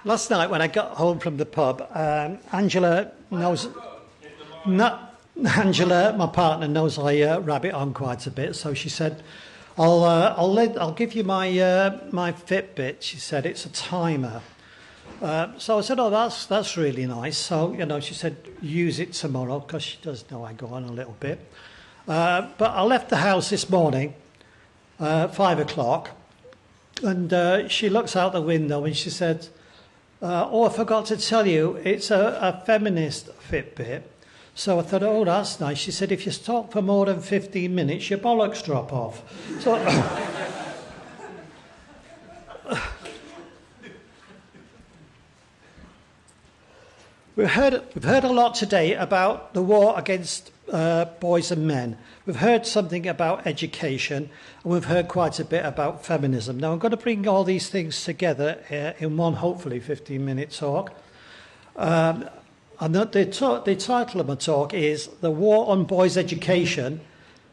Last night when I got home from the pub, Angela knows... Angela, my partner, knows I rabbit on quite a bit, so she said, I'll give you my Fitbit. She said, it's a timer. So I said, oh, that's really nice. So, she said, use it tomorrow, because she does know I go on a little bit. But I left the house this morning, 5 o'clock, and she looks out the window and she said, I forgot to tell you, it's a feminist Fitbit. So I thought, oh, that's nice. She said, if you talk for more than 15 minutes, your bollocks drop off. So... We've heard a lot today about the war against boys and men. We've heard something about education, and we've heard quite a bit about feminism. Now, I'm going to bring all these things together in one, hopefully, 15-minute talk. And the title of my talk is The War on Boys' Education,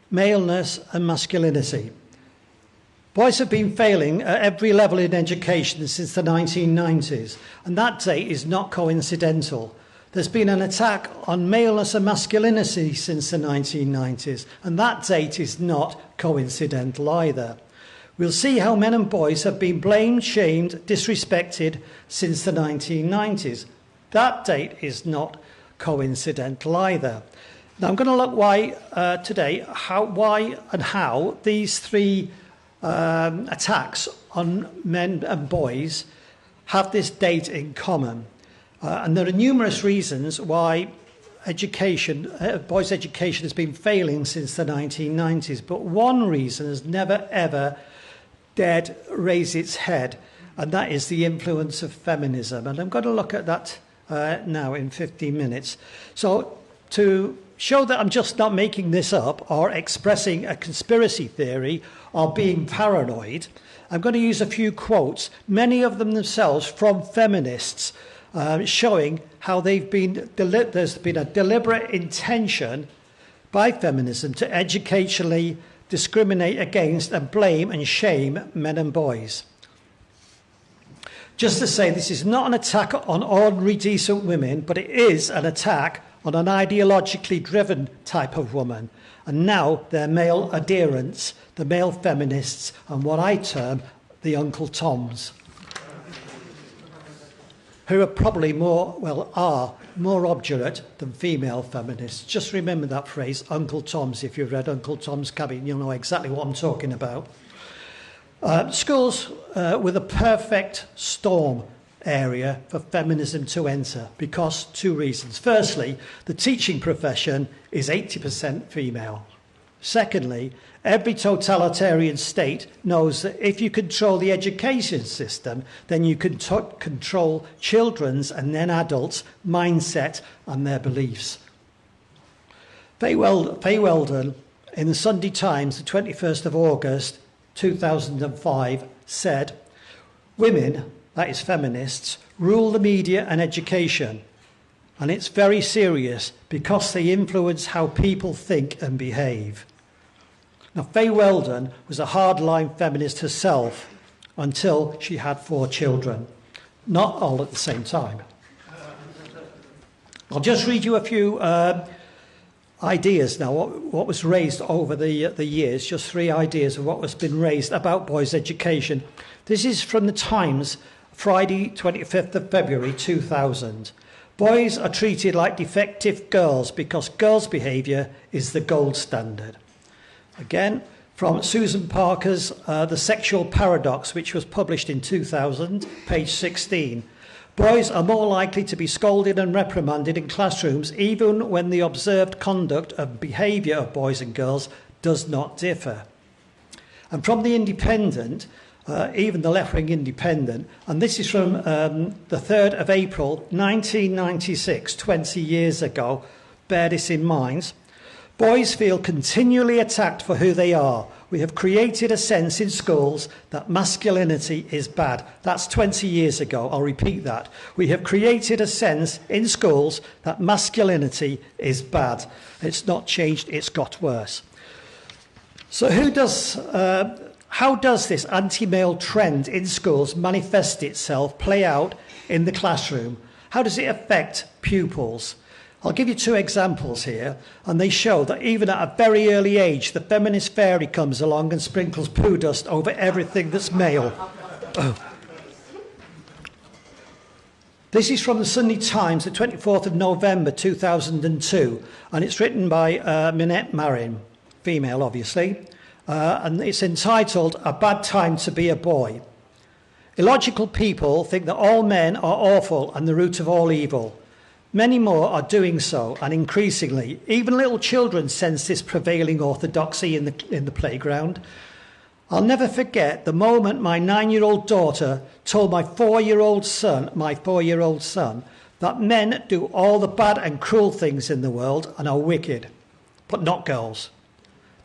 Maleness and Masculinity. Boys have been failing at every level in education since the 1990s, and that date is not coincidental. There's been an attack on maleness and masculinity since the 1990s, and that date is not coincidental either. We'll see how men and boys have been blamed, shamed, disrespected since the 1990s. That date is not coincidental either. Now I'm going to look today why and how these three attacks on men and boys have this date in common. And there are numerous reasons why boys' education has been failing since the 1990s. But one reason has never, ever dared raise its head, and that is the influence of feminism. And I'm going to look at that now in 15 minutes. So to show that I'm just not making this up or expressing a conspiracy theory or being paranoid, I'm going to use a few quotes, many of them themselves from feminists, showing how there's been a deliberate intention by feminism to educationally discriminate against and blame and shame men and boys. Just to say, this is not an attack on ordinary decent women, but it is an attack on an ideologically driven type of woman, and now their male adherents, the male feminists, and what I term the Uncle Toms, who are probably are more obdurate than female feminists. Just remember that phrase, Uncle Toms. If you've read Uncle Tom's Cabin, you'll know exactly what I'm talking about. Schools with a perfect storm area for feminism to enter, because two reasons. Firstly, the teaching profession is 80% female. Secondly, every totalitarian state knows that if you control the education system, then you can control children's and then adults' mindset and their beliefs. Faye Weldon, in the Sunday Times, the 21st of August 2005, said, "Women, that is feminists, rule the media and education. And it's very serious because they influence how people think and behave." Now, Faye Weldon was a hardline feminist herself until she had 4 children. Not all at the same time. I'll just read you a few ideas now, what was raised over the years, just 3 ideas of what has been raised about boys' education. This is from the Times, Friday, 25th of February 2000. Boys are treated like defective girls because girls' behaviour is the gold standard. Again, from Susan Parker's The Sexual Paradox, which was published in 2000, page 16. Boys are more likely to be scolded and reprimanded in classrooms even when the observed conduct and behaviour of boys and girls does not differ. And from The Independent, even the left-wing Independent, and this is from the 3rd of April 1996, 20 years ago, bear this in mind. Boys feel continually attacked for who they are. We have created a sense in schools that masculinity is bad. That's 20 years ago. I'll repeat that. We have created a sense in schools that masculinity is bad. It's not changed, it's got worse. So how does this anti-male trend in schools manifest itself, play out in the classroom? How does it affect pupils? I'll give you 2 examples here, and they show that even at a very early age, the feminist fairy comes along and sprinkles poo dust over everything that's male. This is from the Sunday Times, the 24th of November 2002, and it's written by Minette Marin, female obviously, and it's entitled "A Bad Time to Be a Boy." Illogical people think that all men are awful and the root of all evil. Many more are doing so, and increasingly, even little children sense this prevailing orthodoxy in the playground. I'll never forget the moment my 9-year-old daughter told my 4-year-old son, that men do all the bad and cruel things in the world and are wicked, but not girls.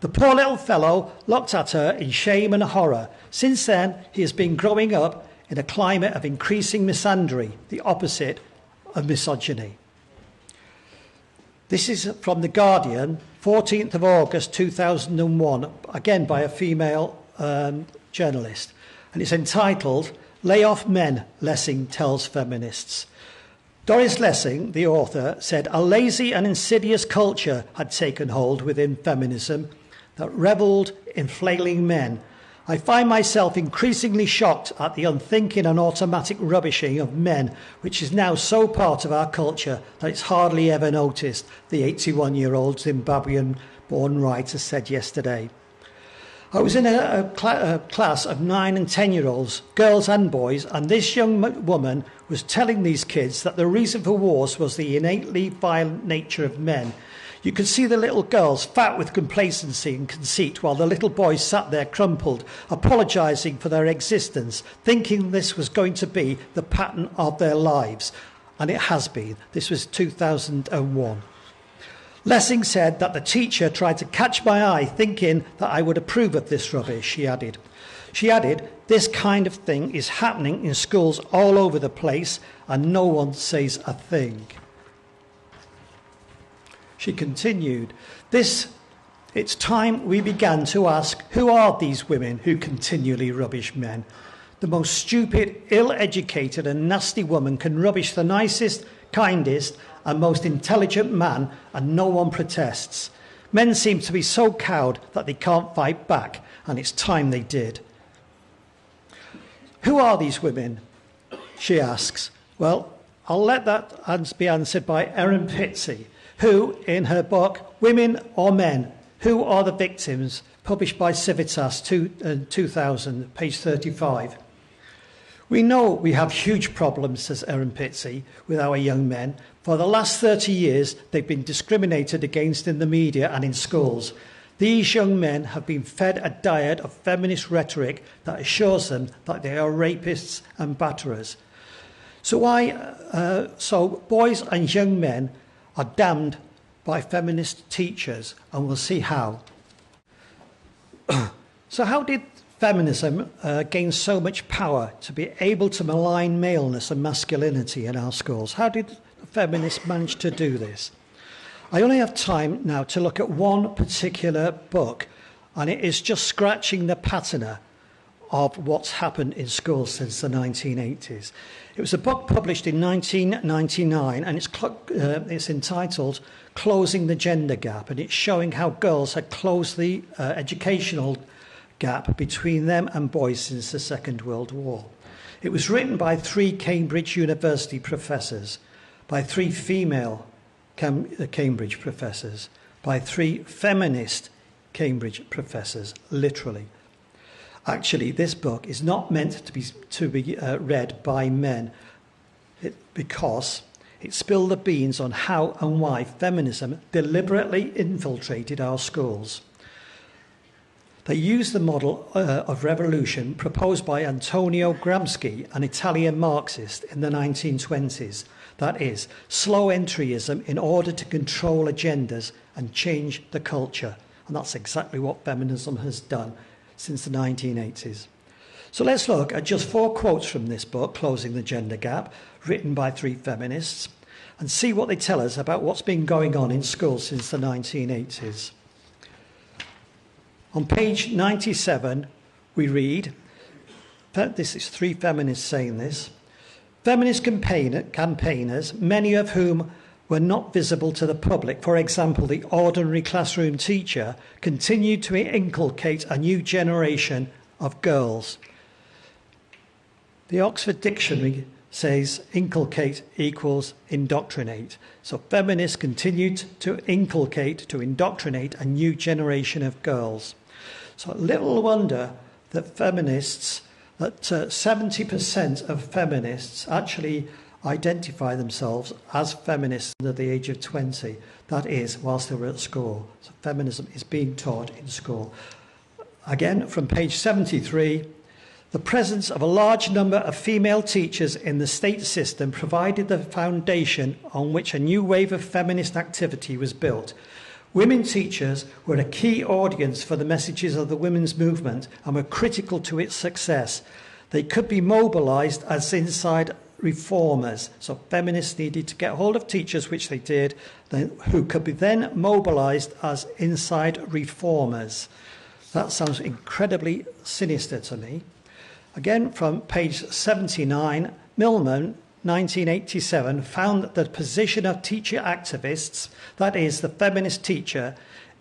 The poor little fellow looked at her in shame and horror. Since then, he has been growing up in a climate of increasing misandry, the opposite of misogyny. This is from The Guardian, 14th of August 2001, again by a female journalist, and it's entitled "Lay Off Men, Lessing Tells Feminists." Doris Lessing, the author, said a lazy and insidious culture had taken hold within feminism that revelled in flailing men. I find myself increasingly shocked at the unthinking and automatic rubbishing of men, which is now so part of our culture that it's hardly ever noticed, the 81-year-old Zimbabwean-born writer said yesterday. I was in a class of 9 and 10-year-olds, girls and boys, and this young woman was telling these kids that the reason for wars was the innately violent nature of men. You could see the little girls fat with complacency and conceit, while the little boys sat there crumpled, apologising for their existence, thinking this was going to be the pattern of their lives. And it has been. This was 2001. Lessing said that the teacher tried to catch my eye, thinking that I would approve of this rubbish, she added. She added, this kind of thing is happening in schools all over the place, and no one says a thing. She continued, it's time we began to ask, who are these women who continually rubbish men? The most stupid, ill-educated and nasty woman can rubbish the nicest, kindest and most intelligent man, and no one protests. Men seem to be so cowed that they can't fight back, and it's time they did. Who are these women? She asks. Well, I'll let that be answered by Erin Pitsey, who, in her book, Women or Men, Who Are the Victims, published by Civitas 2000, page 35. We know we have huge problems, says Erin Pitsey, with our young men. For the last 30 years, they've been discriminated against in the media and in schools. These young men have been fed a diet of feminist rhetoric that assures them that they are rapists and batterers. So boys and young men are damned by feminist teachers, and we'll see how. So how did feminism gain so much power to be able to malign maleness and masculinity in our schools? How did feminists manage to do this? I only have time now to look at one particular book, and it is just scratching the patina of what's happened in schools since the 1980s. It was a book published in 1999, and it's entitled Closing the Gender Gap, and it's showing how girls had closed the educational gap between them and boys since the Second World War. It was written by 3 Cambridge University professors, by 3 female Cambridge professors, by 3 feminist Cambridge professors, literally. Actually, this book is not meant to be read by men because it spilled the beans on how and why feminism deliberately infiltrated our schools. They used the model of revolution proposed by Antonio Gramsci, an Italian Marxist, in the 1920s. That is, slow entryism in order to control agendas and change the culture. And that's exactly what feminism has done since the 1980s. So let's look at just 4 quotes from this book, Closing the Gender Gap, written by 3 feminists, and see what they tell us about what's been going on in schools since the 1980s. On page 97, we read, this is three feminists saying this, feminist campaigners, many of whom were not visible to the public, for example, the ordinary classroom teacher, continued to inculcate a new generation of girls. The Oxford Dictionary says inculcate equals indoctrinate. So feminists continued to inculcate, to indoctrinate a new generation of girls. So little wonder that 70% of feminists actually identify themselves as feminists under the age of 20. That is, whilst they were at school. So feminism is being taught in school. Again, from page 73, the presence of a large number of female teachers in the state system provided the foundation on which a new wave of feminist activity was built. Women teachers were a key audience for the messages of the women's movement and were critical to its success. They could be mobilised as inside reformers. So feminists needed to get hold of teachers, which they did, who could be then mobilised as inside reformers. That sounds incredibly sinister to me. Again, from page 79, Millman, 1987, found that the position of teacher activists, that is, the feminist teacher,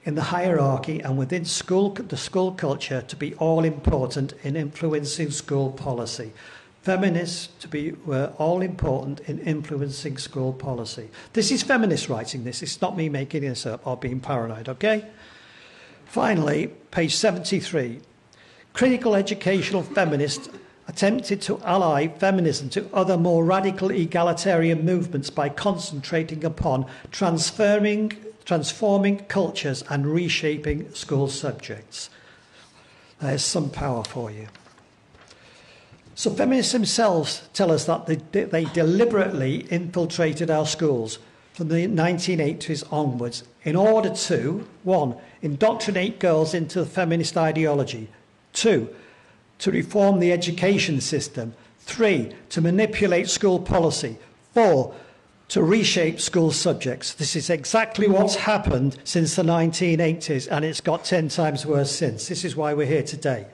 in the hierarchy and within the school culture to be all important in influencing school policy. Feminists were all important in influencing school policy. This is feminists writing this. It's not me making this up or being paranoid, okay? Finally, page 73. Critical educational feminists attempted to ally feminism to other more radical egalitarian movements by concentrating upon transforming cultures and reshaping school subjects. There's some power for you. So feminists themselves tell us that they deliberately infiltrated our schools from the 1980s onwards in order to, 1, indoctrinate girls into the feminist ideology, 2, to reform the education system, 3, to manipulate school policy, 4, to reshape school subjects. This is exactly what's happened since the 1980s, and it's got 10 times worse since. This is why we're here today.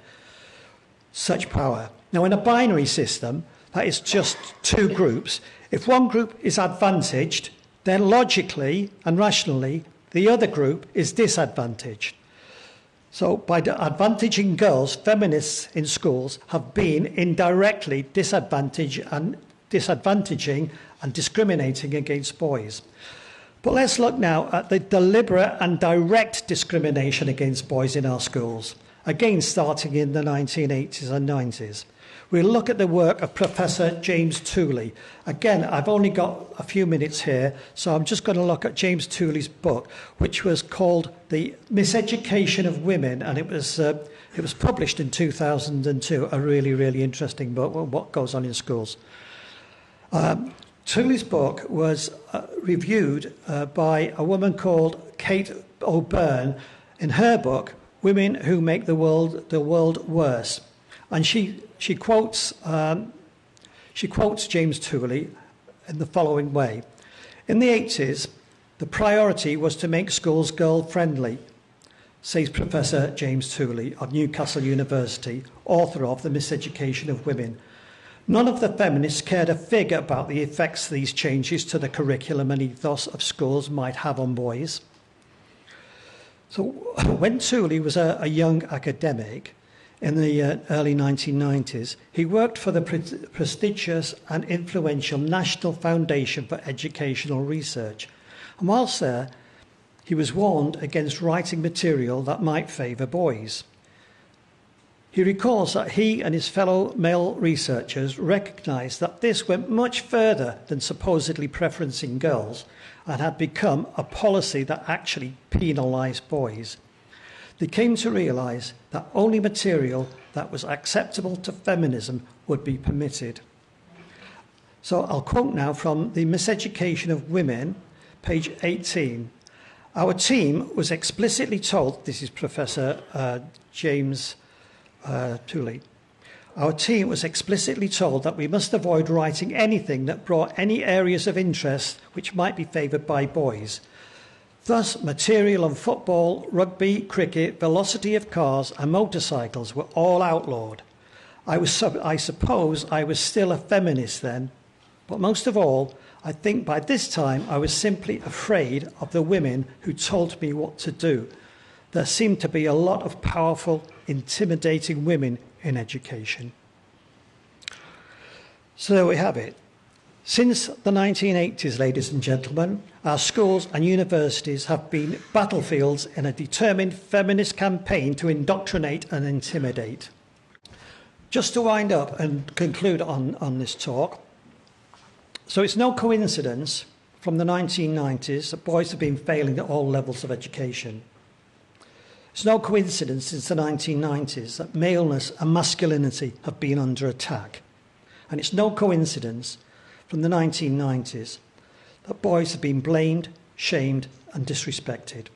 Such power. Now, in a binary system, that is just two groups. If one group is advantaged, then logically and rationally, the other group is disadvantaged. So by advantaging girls, feminists in schools have been indirectly disadvantaging and discriminating against boys. But let's look now at the deliberate and direct discrimination against boys in our schools, again starting in the 1980s and 90s. We'll look at the work of Professor James Tooley. Again, I've only got a few minutes here, so I'm just going to look at James Tooley's book, which was called The Miseducation of Women, and it was published in 2002, a really, really interesting book, what goes on in schools. Tooley's book was reviewed by a woman called Kate O'Byrne in her book, Women Who Make the World Worse. And she quotes James Tooley in the following way. In the 80s, the priority was to make schools girl-friendly, says Professor James Tooley of Newcastle University, author of The Miseducation of Women. None of the feminists cared a fig about the effects these changes to the curriculum and ethos of schools might have on boys. So when Tooley was a young academic, in the early 1990s, he worked for the prestigious and influential National Foundation for Educational Research. And whilst there, he was warned against writing material that might favour boys. He recalls that he and his fellow male researchers recognised that this went much further than supposedly preferencing girls and had become a policy that actually penalised boys. They came to realise that only material that was acceptable to feminism would be permitted. So I'll quote now from The Miseducation of Women, page 18. Our team was explicitly told, this is Professor James Tooley, our team was explicitly told that we must avoid writing anything that brought any areas of interest which might be favoured by boys. Thus, material on football, rugby, cricket, velocity of cars and motorcycles were all outlawed. I suppose I was still a feminist then, but most of all, I think by this time I was simply afraid of the women who told me what to do. There seemed to be a lot of powerful, intimidating women in education. So there we have it. Since the 1980s, ladies and gentlemen, our schools and universities have been battlefields in a determined feminist campaign to indoctrinate and intimidate. Just to wind up and conclude on this talk, so it's no coincidence from the 1990s that boys have been failing at all levels of education. It's no coincidence since the 1990s that maleness and masculinity have been under attack. And it's no coincidence from the 1990s that boys have been blamed, shamed and disrespected,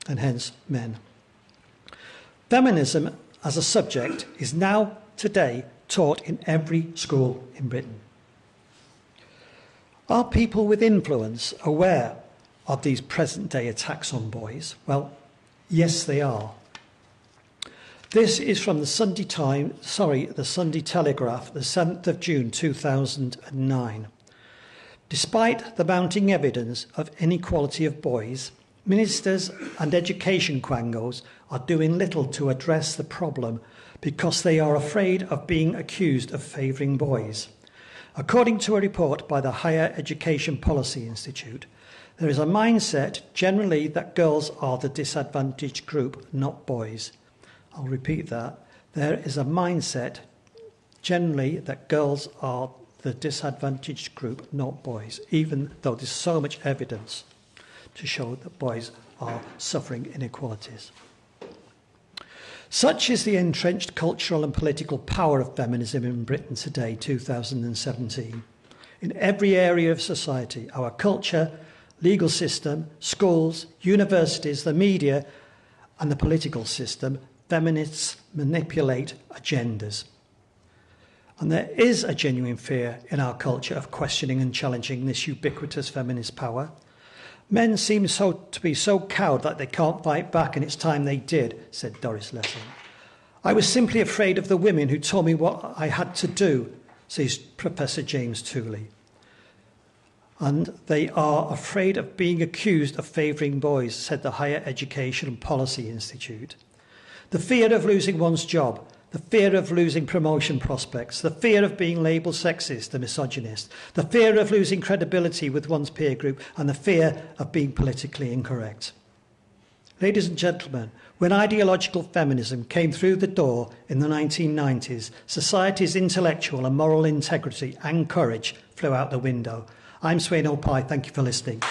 and hence men. Feminism as a subject is now, today, taught in every school in Britain. Are people with influence aware of these present-day attacks on boys? Well, yes, they are. This is from the Sunday Telegraph, the 7th of June 2009. Despite the mounting evidence of inequality of boys, ministers and education quangos are doing little to address the problem because they are afraid of being accused of favouring boys. According to a report by the Higher Education Policy Institute, there is a mindset generally that girls are the disadvantaged group, not boys. I'll repeat that. There is a mindset generally that girls are the disadvantaged group, not boys, even though there's so much evidence to show that boys are suffering inequalities. Such is the entrenched cultural and political power of feminism in Britain today, 2017. In every area of society, our culture, legal system, schools, universities, the media, and the political system, feminists manipulate agendas. And there is a genuine fear in our culture of questioning and challenging this ubiquitous feminist power. Men seem to be so cowed that they can't fight back, and it's time they did, said Doris Lessing. I was simply afraid of the women who told me what I had to do, says Professor James Tooley. And they are afraid of being accused of favouring boys, said the Higher Education and Policy Institute. The fear of losing one's job, the fear of losing promotion prospects, the fear of being labelled sexist and misogynist, the fear of losing credibility with one's peer group, and the fear of being politically incorrect. Ladies and gentlemen, when ideological feminism came through the door in the 1990s, society's intellectual and moral integrity and courage flew out the window. I'm Swayne O'Pie. Thank you for listening.